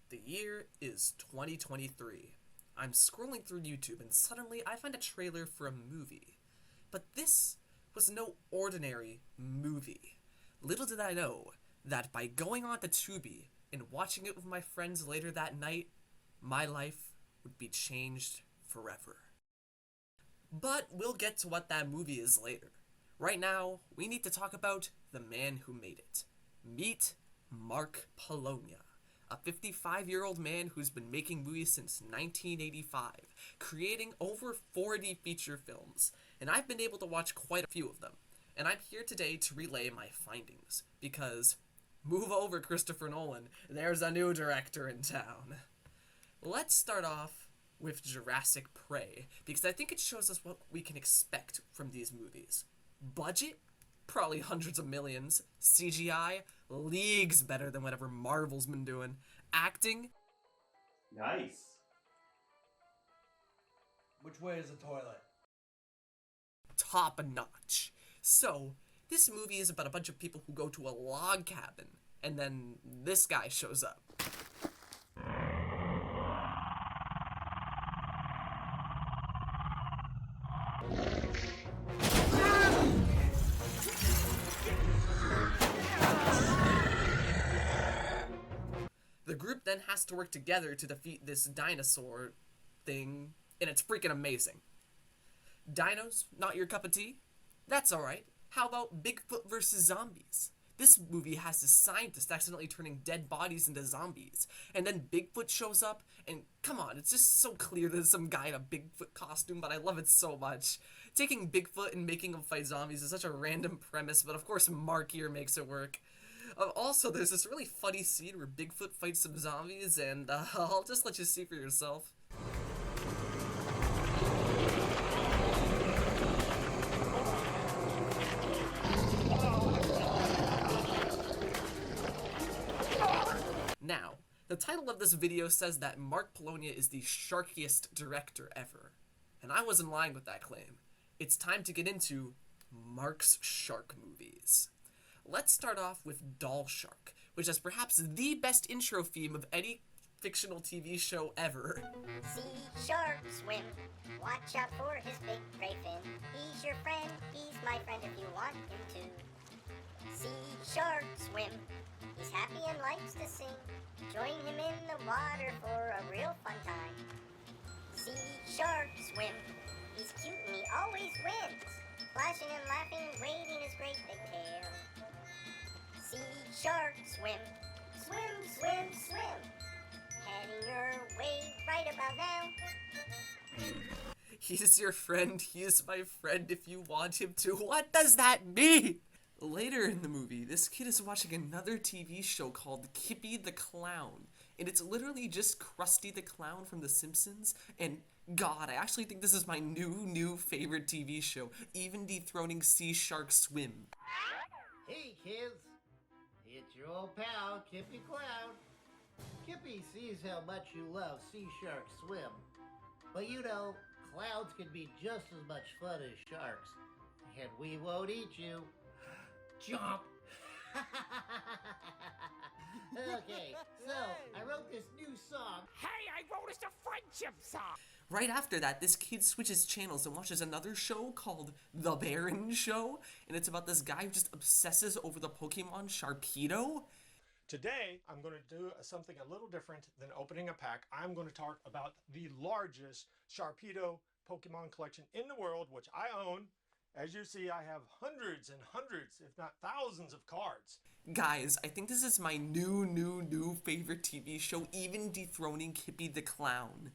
The year is 2023. I'm scrolling through YouTube and suddenly I find a trailer for a movie. But this was no ordinary movie. Little did I know that by going on to Tubi and watching it with my friends later that night, my life would be changed forever. But we'll get to what that movie is later. Right now, we need to talk about the man who made it. Meet Mark Polonia, a 55-year-old man who's been making movies since 1985, creating over 40 feature films, and I've been able to watch quite a few of them. And I'm here today to relay my findings, because move over, Christopher Nolan, there's a new director in town. Let's start off with Jurassic Prey, because I think it shows us what we can expect from these movies. Budget? Probably hundreds of millions. CGI? Leagues better than whatever Marvel's been doing. Acting? Nice. Which way is the toilet? Top notch. So, this movie is about a bunch of people who go to a log cabin, and then this guy shows up. The group then has to work together to defeat this dinosaur thing, and it's freaking amazing. Dinos, not your cup of tea? That's alright. How about Bigfoot versus zombies? This movie has this scientist accidentally turning dead bodies into zombies, and then Bigfoot shows up, and come on, it's just so clear that it's some guy in a Bigfoot costume, but I love it so much. Taking Bigfoot and making him fight zombies is such a random premise, but of course Mark here makes it work. Also, there's this really funny scene where Bigfoot fights some zombies, and I'll just let you see for yourself. Now, the title of this video says that Mark Polonia is the Shark-iest director ever, and I wasn't lying with that claim. It's time to get into Mark's shark movies. Let's start off with Doll Shark, which has perhaps the best intro theme of any fictional TV show ever. See shark swim, watch out for his big gray fin. He's your friend, he's my friend if you want him to. See shark swim, he's happy and likes to sing. Join him in the water for a real fun time. See shark swim, he's cute and he always wins. Splashing and laughing, waving his great big tail. See shark swim, swim, swim, swim. Heading your way right about now. He's your friend, he's my friend if you want him to. What does that mean? Later in the movie, this kid is watching another TV show called Kippy the Clown, and it's literally just Krusty the Clown from The Simpsons, and God, I actually think this is my new favorite TV show, even dethroning Sea Shark Swim. Hey kids, it's your old pal, Kippy Clown. Kippy sees how much you love Sea Shark Swim. But you know, clowns can be just as much fun as sharks. And we won't eat you. Jump! Okay, so I wrote this new song. Hey, I wrote us a friendship song! Right after that, this kid switches channels and watches another show called The Baron Show, and it's about this guy who just obsesses over the Pokemon Sharpedo. Today, I'm going to do something a little different than opening a pack. I'm going to talk about the largest Sharpedo Pokemon collection in the world, which I own. As you see, I have hundreds and hundreds, if not thousands of cards. Guys, I think this is my new favorite TV show, even dethroning Kippy the Clown.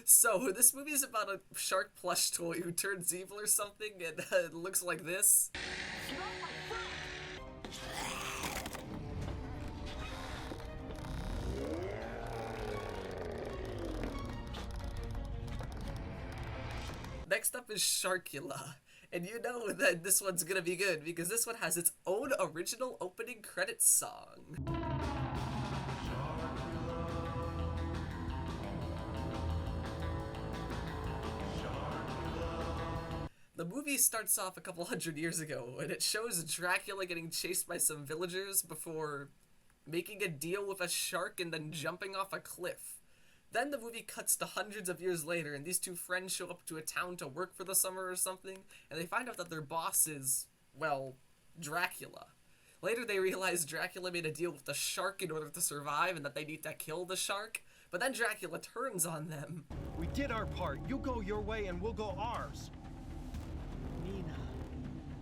So, this movie is about a shark plush toy who turns evil or something, and it looks like this. Next up is Sharkula. And you know that this one's gonna be good, because this one has its own original opening credits song. The movie starts off a couple hundred years ago, and it shows Dracula getting chased by some villagers before making a deal with a shark and then jumping off a cliff. Then the movie cuts to hundreds of years later, and these two friends show up to a town to work for the summer or something, and they find out that their boss is, well, Dracula. Later they realize Dracula made a deal with the shark in order to survive and that they need to kill the shark, but then Dracula turns on them. We did our part. You go your way and we'll go ours. Nina,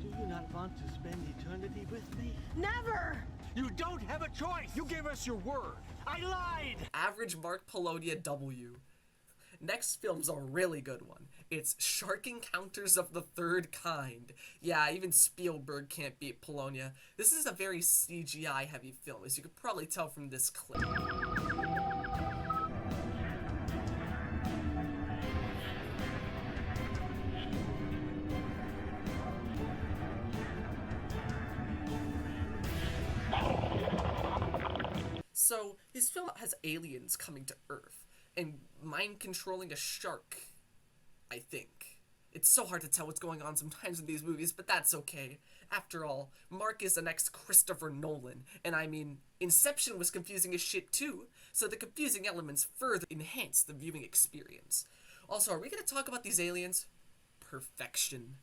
do you not want to spend eternity with me? Never! You don't have a choice. You gave us your word. I lied! Average Mark Polonia W. Next film's a really good one. It's Shark Encounters of the Third Kind. Yeah, even Spielberg can't beat Polonia. This is a very CGI heavy film, as you could probably tell from this clip. So, this film has aliens coming to Earth and mind controlling a shark, I think. It's so hard to tell what's going on sometimes in these movies, but that's okay. After all, Mark is the next Christopher Nolan, and I mean, Inception was confusing as shit too, so the confusing elements further enhance the viewing experience. Also, are we gonna talk about these aliens? Perfection.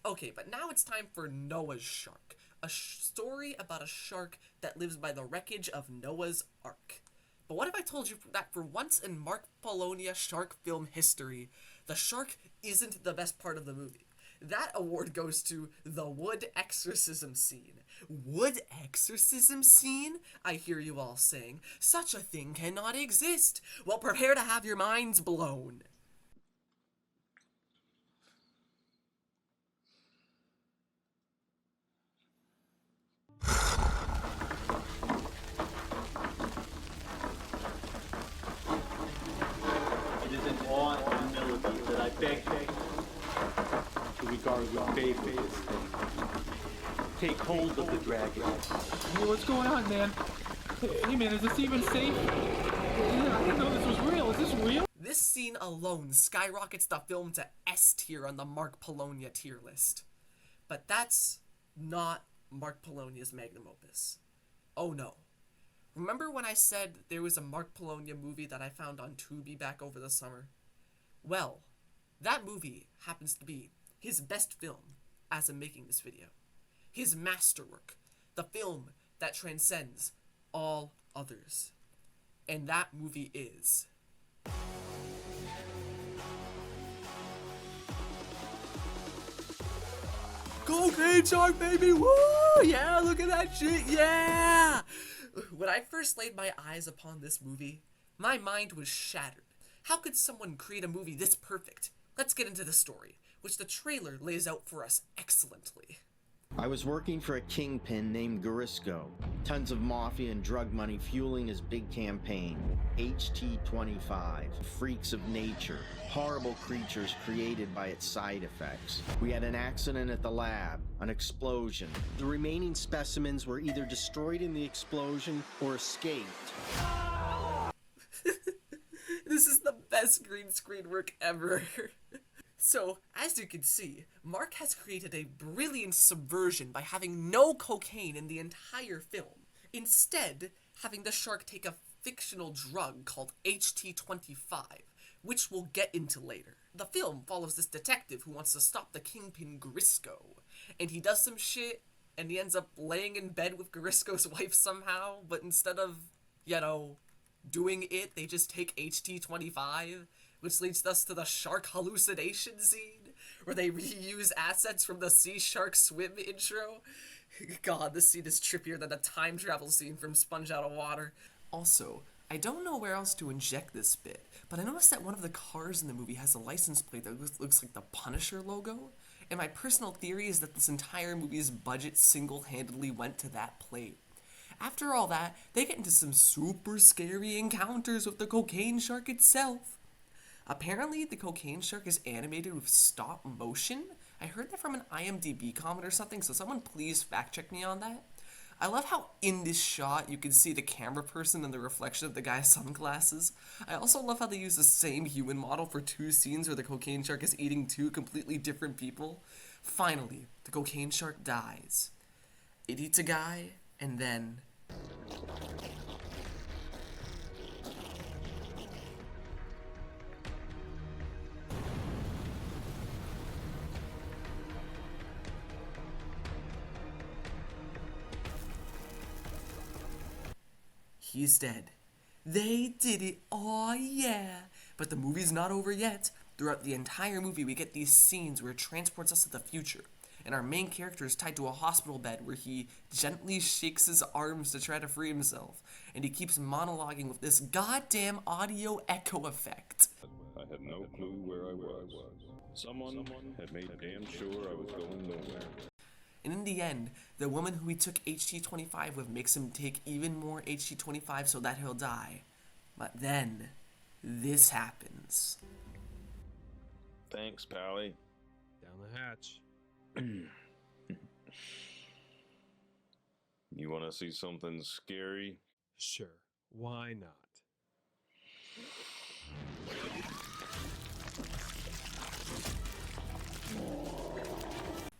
Okay, but now it's time for Noah's Shark, a story about a shark that lives by the wreckage of Noah's Ark. But what if I told you that for once in Mark Polonia shark film history, the shark isn't the best part of the movie? That award goes to the wood exorcism scene. Wood exorcism scene? I hear you all saying, such a thing cannot exist. Well, prepare to have your minds blown. It is in awe and humility that I beg you to regard with favor this thing. Take hold of the dragon. Hey, what's going on, man? Hey, man, is this even safe? I didn't know this was real. Is this real? This scene alone skyrockets the film to S tier on the Mark Polonia tier list. But that's not Mark Polonia's magnum opus. Oh no. Remember when I said there was a Mark Polonia movie that I found on Tubi back over the summer? Well, that movie happens to be his best film as I'm making this video. His masterwork. The film that transcends all others. And that movie is... Cocaine Shark, baby! Woo! Yeah, look at that shit! Yeah! When I first laid my eyes upon this movie, my mind was shattered. How could someone create a movie this perfect? Let's get into the story, which the trailer lays out for us excellently. I was working for a kingpin named Garisco. Tons of mafia and drug money fueling his big campaign. HT-25, freaks of nature, horrible creatures created by its side effects. We had an accident at the lab, an explosion. The remaining specimens were either destroyed in the explosion or escaped. This is the best green screen work ever. So, as you can see, Mark has created a brilliant subversion by having no cocaine in the entire film. Instead, having the shark take a fictional drug called HT-25, which we'll get into later. The film follows this detective who wants to stop the kingpin Garisco, and he does some shit, and he ends up laying in bed with Garisco's wife somehow, but instead of, you know, doing it, they just take HT-25, which leads us to the shark hallucination scene, where they reuse assets from the Sea Shark Swim intro. God, this scene is trippier than the time travel scene from Sponge Out of Water. Also, I don't know where else to inject this bit, but I noticed that one of the cars in the movie has a license plate that looks like the Punisher logo, and my personal theory is that this entire movie's budget single-handedly went to that plate. After all that, they get into some super scary encounters with the cocaine shark itself. Apparently, the cocaine shark is animated with stop motion. I heard that from an IMDb comment or something, so someone please fact check me on that. I love how in this shot you can see the camera person and the reflection of the guy's sunglasses. I also love how they use the same human model for two scenes where the cocaine shark is eating two completely different people. Finally, the cocaine shark dies. It eats a guy, and then He's dead. They did it. Aw, yeah. But the movie's not over yet. Throughout the entire movie, we get these scenes where it transports us to the future. And our main character is tied to a hospital bed where he gently shakes his arms to try to free himself. And he keeps monologuing with this goddamn audio echo effect. I had no clue where I was. Someone had made damn sure I was going nowhere. And in the end, the woman who he took HT25 with makes him take even more HT25 so that he'll die. But then, this happens. Thanks, Pally. Down the hatch. You want to see something scary? Sure, why not?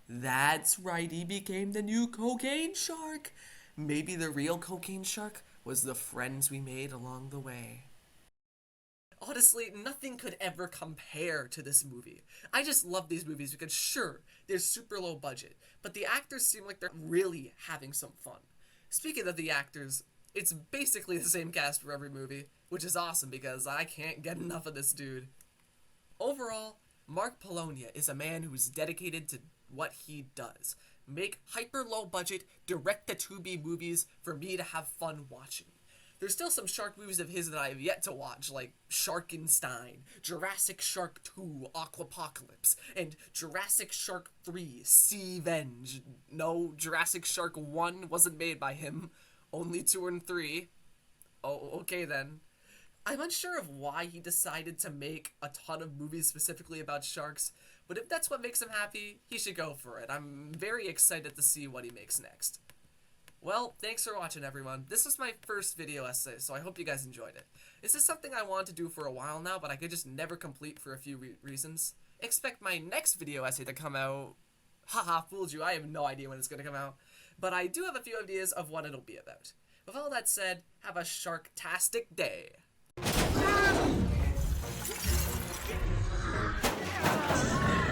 That's right, he became the new cocaine shark. Maybe the real cocaine shark was the friends we made along the way. Honestly, nothing could ever compare to this movie. I just love these movies because sure, they're super low budget, but the actors seem like they're really having some fun. Speaking of the actors, it's basically the same cast for every movie, which is awesome because I can't get enough of this dude. Overall, Mark Polonia is a man who's dedicated to what he does. Make hyper low budget, direct-to-tubi movies for me to have fun watching. There's still some shark movies of his that I have yet to watch, like Shark-iest, Jurassic Shark 2, Aquapocalypse, and Jurassic Shark 3, Seavenge. No, Jurassic Shark 1 wasn't made by him, only 2 and 3. Oh, okay then. I'm unsure of why he decided to make a ton of movies specifically about sharks, but if that's what makes him happy, he should go for it. I'm very excited to see what he makes next. Well, thanks for watching, everyone. This was my first video essay, so I hope you guys enjoyed it. This is something I wanted to do for a while now, but I could just never complete for a few reasons. Expect my next video essay to come out. Haha, fooled you. I have no idea when it's going to come out. But I do have a few ideas of what it'll be about. With all that said, have a shark-tastic day.